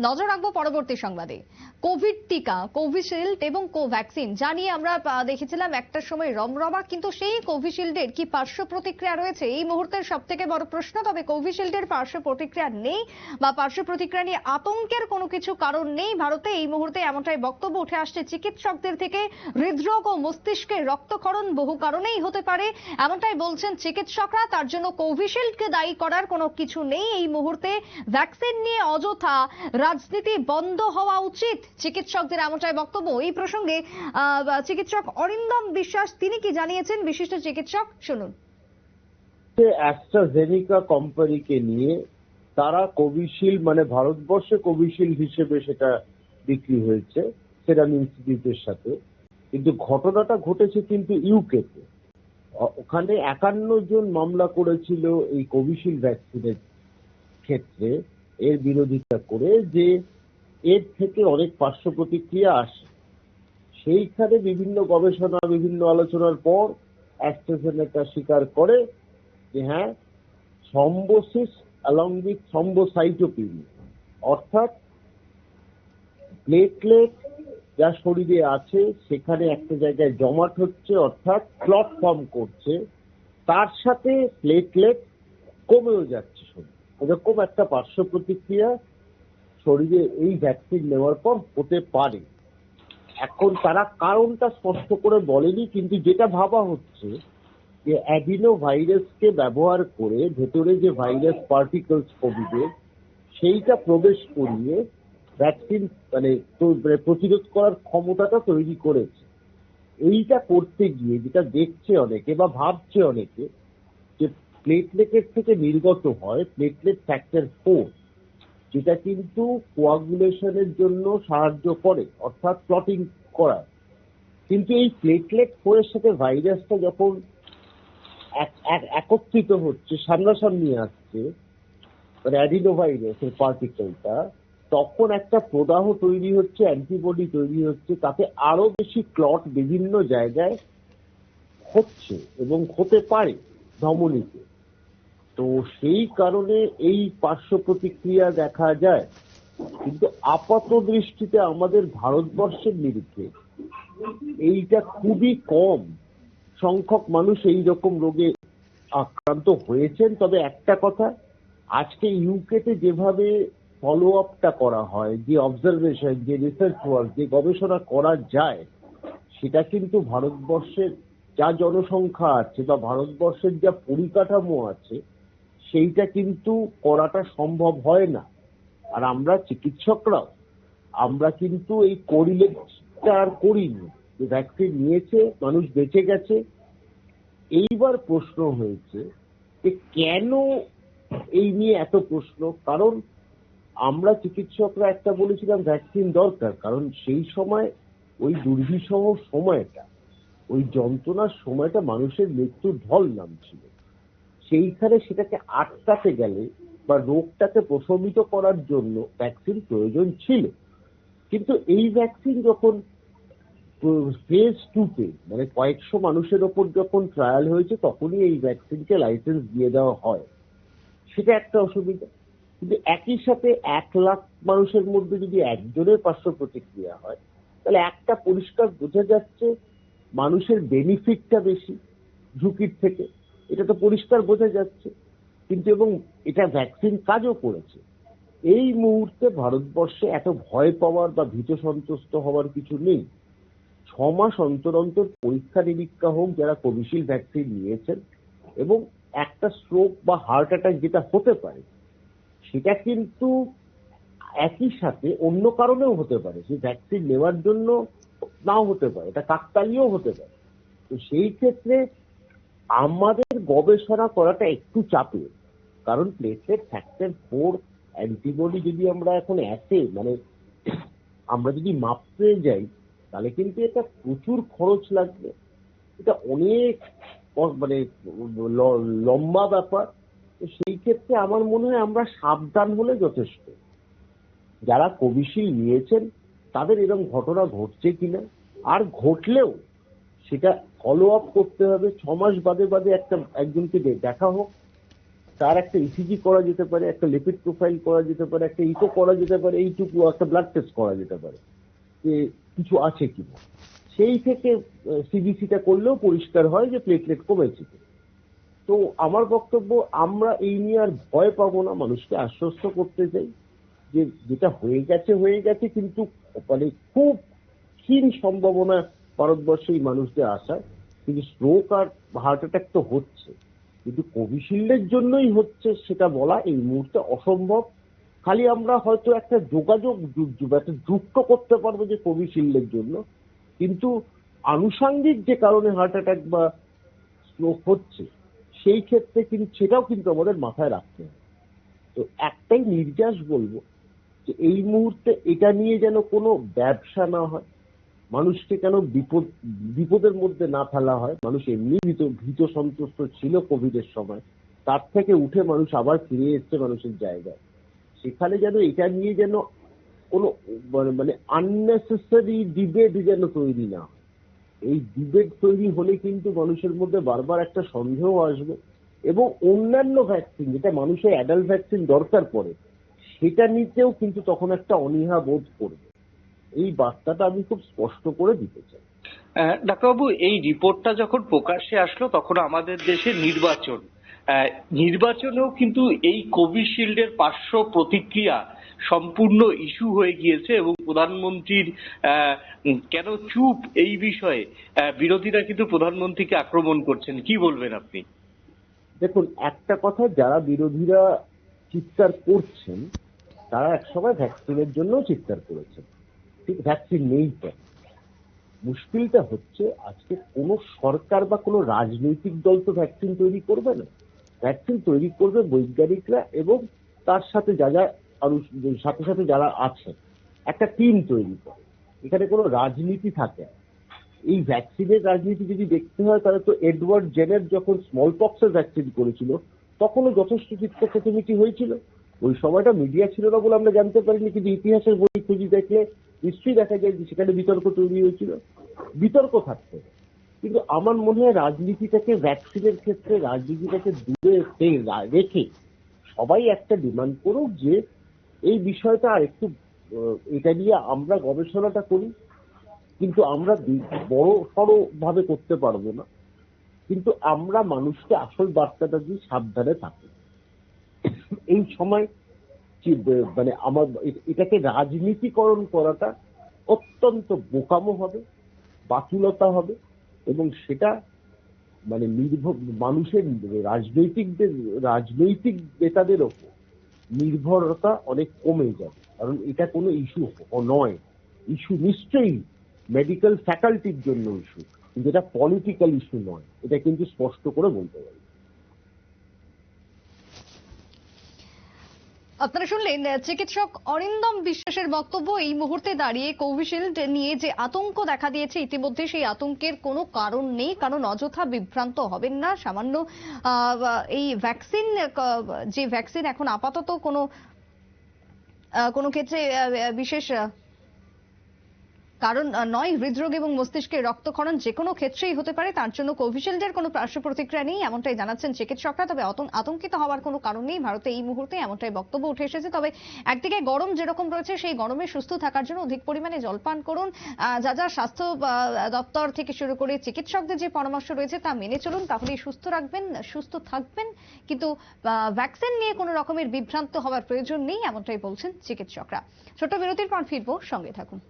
নজর রাখবো পরবর্তী সংবাদে। কোভিড টিকা, কোভিশিল্ড এবং কোভ্যাক্সিন জানিয়ে আমরা দেখেছিলাম একটা সময় রমরমা, কিন্তু সেই কোভিশিল্ডের কি পার্শ্ব প্রতিক্রিয়া রয়েছে এই মুহূর্তের সব থেকে বড় প্রশ্ন। তবে কোভিশিল্ডের পার্শ্ব প্রতিক্রিয়া নেই বা পার্শ্ব প্রতিক্রিয়া নিয়ে আতঙ্কের কোনো কিছু কারণ নেই ভারতে এই মুহূর্তে, এমনটাই বক্তব্য উঠে আসছে চিকিৎসকদের থেকে। হৃদরোগ ও মস্তিষ্কের রক্তক্ষরণ বহু কারণেই হতে পারে, এমনটাই বলছেন চিকিৎসকরা। তার জন্য কোভিশিল্ডকে দায়ী করার কোনো কিছু নেই এই মুহূর্তে। ভ্যাকসিন নিয়ে অযথা রাজনীতি বন্ধ হওয়া উচিত, চিকিৎসকদের এমনটাই বক্তব্য। এই প্রসঙ্গে চিকিৎসক অরিন্দম বিশ্বাস তিনি কি জানিয়েছেন, বিশিষ্ট চিকিৎসক, শুনুন। অ্যাস্ট্রাজেনিকা কোম্পানিকে নিয়ে তারা কোভিশিল্ড মানে ভারতবর্ষে কোভিশিল্ড হিসেবে সেটা বিক্রি হয়েছে সেরাম ইনস্টিটিউটের সাথে, কিন্তু ঘটনাটা ঘটেছে কিন্তু ইউকেতে। ওখানে 51 জন মামলা করেছিল এই কোভিশিল্ড ভ্যাকসিনের ক্ষেত্রে, এর বিরোধিতা করে যে এর থেকে অনেক পার্শ্ব প্রতিক্রিয়া আসে। সেইখানে বিভিন্ন গবেষণা বিভিন্ন আলোচনার পর অ্যাস্ট্রাজেনেকা স্বীকার করে যে হ্যাঁ, থ্রম্বোসিস অ্যালং উইথ থ্রম্বোসাইটোপিনিয়া, অর্থাৎ প্লেটলেট যা শরীরে আছে সেখানে একটা জায়গায় জমাট হচ্ছে, অর্থাৎ ক্লট ফর্ম করছে, তার সাথে প্লেটলেট কমেও যাচ্ছে শরীরে। এরকম একটা পার্শ্ব প্রতিক্রিয়া শরীরে এই ভ্যাকসিন নেওয়ার পর হতে পারে। এখন তারা কারণটা স্পষ্ট করে বলেনি, কিন্তু যেটা ভাবা হচ্ছে যে অ্যাডিনো ভাইরাসকে ব্যবহার করে ভেতরে যে ভাইরাস পার্টিকলস কোভিডের সেইটা প্রবেশ করিয়ে ভ্যাকসিন মানে প্রতিরোধ করার ক্ষমতাটা তৈরি করেছে। এইটা করতে গিয়ে যেটা দেখছে অনেকে বা ভাবছে অনেকে যে প্লেটলেটের থেকে নির্গত হয় প্লেটলেট ফ্যাক্টর 4, যেটা কিন্তু কোয়াগুলেশনের জন্য সাহায্য করে, অর্থাৎ ক্লটিং করার। কিন্তু এই প্লেটলেট 4 এর সাথে ভাইরাসটা যখন একত্রিত হচ্ছে, সামনাসামনি আসছে, মানে অ্যাডিনো ভাইরাসের পার্টিকেলটা, তখন একটা প্রদাহ তৈরি হচ্ছে, অ্যান্টিবডি তৈরি হচ্ছে, তাতে আরো বেশি ক্লট বিভিন্ন জায়গায় হচ্ছে এবং হতে পারে ধমনীতে। তো সেই কারণে এই পার্শ্ব প্রতিক্রিয়া দেখা যায়। কিন্তু আপাত দৃষ্টিতে আমাদের ভারতবর্ষের নিরিখে এইটা খুবই কম সংখ্যক মানুষ এই রকম রোগে আক্রান্ত হয়েছেন। তবে একটা কথা, আজকে ইউকেতে যেভাবে ফলো আপটা করা হয়, যে অবজারভেশন, যে রিসার্চ ওয়ার্ক, যে গবেষণা করা যায়, সেটা কিন্তু ভারতবর্ষের যা জনসংখ্যা আছে বা ভারতবর্ষের যা পরিকাঠামো আছে সেইটা কিন্তু করাটা সম্ভব হয় না। আর আমরা চিকিৎসকরাও আমরা কিন্তু এই কোরিলেটটা আর করিনি, যে ভ্যাকসিন নিয়েছে মানুষ বেঁচে গেছে। এইবার প্রশ্ন হয়েছে যে কেন এই নিয়ে এত প্রশ্ন। কারণ আমরা চিকিৎসকরা একটা বলেছিলাম ভ্যাকসিন দরকার, কারণ সেই সময় ওই দুর্বিষহ সময়টা, ওই যন্ত্রণার সময়টা মানুষের মৃত্যুর ঢল নামছিল। সেইখানে সেটাকে আটকাতে গেলে বা রোগটাকে প্রশমিত করার জন্য ভ্যাকসিন প্রয়োজন ছিল। কিন্তু এই ভ্যাকসিন যখন ফেজ 2-তে মানে কয়েকশো মানুষের ওপর যখন ট্রায়াল হয়েছে, তখনই এই ভ্যাকসিনকে লাইসেন্স দিয়ে দেওয়া হয়। সেটা একটা অসুবিধা। কিন্তু একই সাথে 1 লাখ মানুষের মধ্যে যদি একজনের পার্শ্ব প্রতিক্রিয়া হয়, তাহলে একটা পরিষ্কার বোঝা যাচ্ছে মানুষের বেনিফিটটা বেশি ঝুঁকির থেকে, এটা তো পরিষ্কার বোঝা যাচ্ছে। কিন্তু এবং এটা ভ্যাকসিন কাজও করেছে। এই মুহূর্তে ভারতবর্ষে এত ভয় পাওয়ার বা ভীত সন্ত্রস্ত হওয়ার কিছু নেই। 6 মাস অন্তর অন্তর পরীক্ষা নিরীক্ষা হোক যারা কোভিশিল্ড ভ্যাকসিন নিয়েছেন, এবং একটা স্ট্রোক বা হার্ট অ্যাটাক যেটা হতে পারে সেটা কিন্তু একই সাথে অন্য কারণেও হতে পারে, সেই ভ্যাকসিন নেওয়ার জন্য নাও হতে পারে, এটা কাকতালীয় হতে পারে। তো সেই ক্ষেত্রে আমাদের গবেষণা করাটা একটু চাপে, কারণ প্লেটলেট ফ্যাক্টর 4 অ্যান্টিবডি যদি আমরা এখন মানে আমরা যদি মাপতে যাই, তাহলে কিন্তু এটা প্রচুর খরচ লাগবে, এটা অনেক মানে লম্বা ব্যাপার। তো সেই ক্ষেত্রে আমার মনে হয় আমরা সাবধান হলে যথেষ্ট। যারা কোভিশিল্ড নিয়েছেন তাদের এরকম ঘটনা ঘটছে কিনা, আর ঘটলেও সেটা ফলো আপ করতে হবে। 6 মাস বাদে বাদে একজনকে দেখা হোক, তার একটা ইসিজি করা যেতে পারে, একটা লিপিড প্রোফাইল করা যেতে পারে, একটা ইকো করা যেতে পারে, এইটুকু একটা ব্লাড টেস্ট করা যেতে পারে যে কিছু আছে কিনা। সেই থেকে সিবিসিটা করলেও পরিষ্কার হয় যে প্লেটলেট কমেছে। তো আমার বক্তব্য, আমরা এই নিয়ে আর ভয় পাবো না, মানুষকে আশ্বস্ত করতে চাই যে যেটা হয়ে গেছে হয়ে গেছে, কিন্তু মানে খুব ক্ষীণ সম্ভাবনা ভারতবর্ষে এই মানুষদের আসার। কিন্তু স্ট্রোক আর হার্ট অ্যাটাক তো হচ্ছে, কিন্তু কোভিশিল্ডের জন্যই হচ্ছে সেটা বলা এই মুহূর্তে অসম্ভব। খালি আমরা হয়তো একটা যোগাযোগ একটা যুক্ত করতে পারবো যে কোভিশিল্ডের জন্য, কিন্তু আনুষঙ্গিক যে কারণে হার্ট অ্যাটাক বা স্ট্রোক হচ্ছে সেই ক্ষেত্রে কিন্তু সেটাও কিন্তু আমাদের মাথায় রাখতে হবে। তো একটাই নির্যাস বলবো যে এই মুহূর্তে এটা নিয়ে যেন কোনো ব্যবসা না হয়, মানুষকে কেন বিপদের মধ্যে না ফেলা হয়। মানুষ এমনি ভীত সন্ত্রস্ত ছিল কোভিডের সময়, তার থেকে উঠে মানুষ আবার ফিরে এসছে মানুষের জায়গায়। সেখানে যেন এটা নিয়ে যেন কোনো মানে আননেসেসারি ডিবেট যেন তৈরি না হয়। এই ডিবেট তৈরি হলে কিন্তু মানুষের মধ্যে বারবার একটা সন্দেহ আসবে, এবং অন্যান্য ভ্যাকসিন যেটা মানুষের অ্যাডাল্ট ভ্যাকসিন দরকার পড়ে সেটা নিতেও কিন্তু তখন একটা অনীহা বোধ করবে। এই বার্তাটা আমি খুব স্পষ্ট করে দিতে চাই। ডাক্তারবাবু, এই রিপোর্টটা যখন প্রকাশ্যে আসলো তখন আমাদের দেশে নির্বাচনেও কিন্তু এই কোভিশিল্ডের পার্শ্ব প্রতিক্রিয়া সম্পূর্ণ ইস্যু হয়ে গিয়েছে, এবং প্রধানমন্ত্রীর কেন চুপ এই বিষয়ে বিরোধীরা কিন্তু প্রধানমন্ত্রীকে আক্রমণ করছেন। কি বলবেন আপনি? দেখুন, একটা কথা, যারা বিরোধীরা চিৎকার করছেন তারা একসময় ভ্যাকসিনের জন্য চিৎকার করেছেন, ঠিক ভ্যাকসিন নেই তো। মুশকিলটা হচ্ছে আজকে কোনো সরকার বা কোনো রাজনৈতিক দল তো ভ্যাকসিন তৈরি করবে না। ভ্যাকসিন তৈরি করবে বৈজ্ঞানিকরা এবং তার সাথে সাথে সাথে যারা আছেন, একটা টিম তৈরি করে। এখানে কোনো রাজনীতি থাকে না। এই ভ্যাকসিনের রাজনীতি যদি দেখতে হয় তাহলে তো এডওয়ার্ড জেনার যখন স্মল পক্সের ভ্যাকসিন করেছিল তখনও যথেষ্ট চিৎকার-চেঁচামেচি হয়েছিল। ওই সময়টা মিডিয়া ছিল না বলে আমরা জানতে পারিনি, কিন্তু ইতিহাসের বই খুঁজে দেখলে নিশ্চয়ই দেখা যায় যে সেখানে বিতর্ক তৈরি হয়েছিল। বিতর্ক থাকতে হবে, কিন্তু আমার মনে হয় রাজনীতিটাকে, ভ্যাকসিনের ক্ষেত্রে রাজনীতিটাকে দূরে রেখে সবাই একটা ডিমান্ড করুক যে এই বিষয়টা আর একটু এটা নিয়ে আমরা গবেষণাটা করি, কিন্তু আমরা বড় সড়ো ভাবে করতে পারবো না, কিন্তু আমরা মানুষকে আসল বার্তাটা দিয়ে সাবধানে থাকি। এই সময় মানে আমার এটাকে রাজনীতিকরণ করাটা অত্যন্ত বোকামো হবে, বাতুলতা হবে, এবং সেটা মানে মানুষের রাজনৈতিক নেতাদের ওপর নির্ভরতা অনেক কমে যাবে। কারণ এটা কোনো ইস্যু নয়, ইস্যু নিশ্চয়ই মেডিকেল ফ্যাকাল্টির জন্য ইস্যু, কিন্তু এটা পলিটিক্যাল ইস্যু নয়, এটা কিন্তু স্পষ্ট করে বলতে পারি। আপনারা শুনলেন চিকিৎসক অরিন্দম বিশ্বাসের বক্তব্য। এই মুহূর্তে দাঁড়িয়ে কোভিশিল্ড নিয়ে যে আতঙ্ক দেখা দিয়েছে ইতিমধ্যে, সেই আতঙ্কের কোনো কারণ নেই, কারণ অযথা বিভ্রান্ত হবেন না। সামান্য এই ভ্যাকসিন, যে ভ্যাকসিন এখন আপাতত কোনো ক্ষেত্রে বিশেষ কারণ নয়, হৃদরোগ এবং মস্তিষ্কের রক্তক্ষরণ যে কোনো ক্ষেত্রেই হতে পারে, তার জন্য কোভিশিল্ডের কোনো পার্শ্ব প্রতিক্রিয়া নেই, এমনটাই জানাচ্ছেন চিকিৎসকরা। তবে আতঙ্কিত হওয়ার কোনো কারণ নেই ভারতে এই মুহূর্তে, এমনটাই বক্তব্য উঠে এসেছে। তবে একদিকে গরম যেরকম রয়েছে, সেই গরমে সুস্থ থাকার জন্য অধিক পরিমাণে জলপান করুন। যা যা স্বাস্থ্য দপ্তর থেকে শুরু করে চিকিৎসকদের যে পরামর্শ রয়েছে তা মেনে চলুন, তাহলেই সুস্থ থাকবেন। কিন্তু ভ্যাকসিন নিয়ে কোনো রকমের বিভ্রান্ত হওয়ার প্রয়োজন নেই, এমনটাই বলছেন চিকিৎসকরা। ছোট বিরতির পর ফিরবো, সঙ্গে থাকুন।